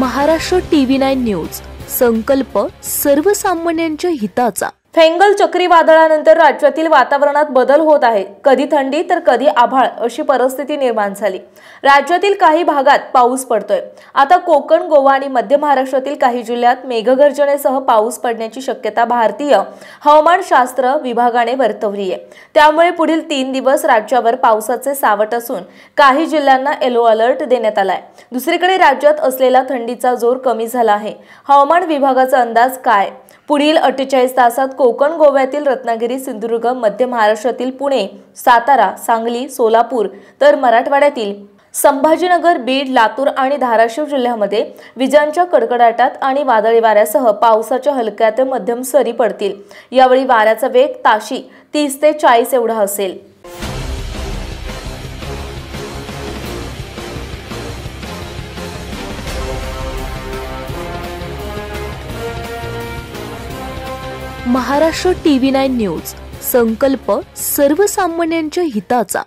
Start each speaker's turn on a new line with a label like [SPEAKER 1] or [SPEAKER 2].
[SPEAKER 1] Maharashtra TV9 news. संकल्प सर्वसामान्यांच्या हिताचा.
[SPEAKER 2] फेंगल चक्रीवादळानंतर राज्यातील वातावरणात बदल होत आहे. कधी थंडी तर कधी आभाळ अशी परिस्थिती निर्माण झाली. राज्यातील काही भागात पाऊस पडतोय. आता कोकण, गोवा आणि मध्य महाराष्ट्रातील काही जिल्ह्यात मेघगर्जनेसह पाऊस पडण्याची शक्यता भारतीय हवामानशास्त्र विभागाने वर्तवली आहे. त्यामुळे पुढील 3 दिवस राज्यावर पावसाचे सावट असून काही जिल्ह्यांना येलो अलर्ट देण्यात आलाय. दुसरीकडे राज्यात असलेला थंडीचा जोर कमी झाला आहे. हवामान विभागाचा अंदाज काय? पुढील 48 तासात कोकण, गोव्यातील रत्नागिरी, सिंधुदुर्ग, मध्य महाराष्ट्रातील पुणे, सातारा, सांगली, सोलापूर तर मराठवाड्यातील संभाजीनगर, बीड, लातूर आणि धाराशिव जिल्ह्यामध्ये विजांच्या कडकडाटात आणि वादळी वाऱ्यासह पावसाच्या हलक्या ते मध्यम सरी पडतील. यावेळी वाऱ्याचा वेग ताशी 30 ते 40 एवढा असेल.
[SPEAKER 1] Maharashtra TV9 news. संकल्प सर्वसामान्यांच्या हिताचा.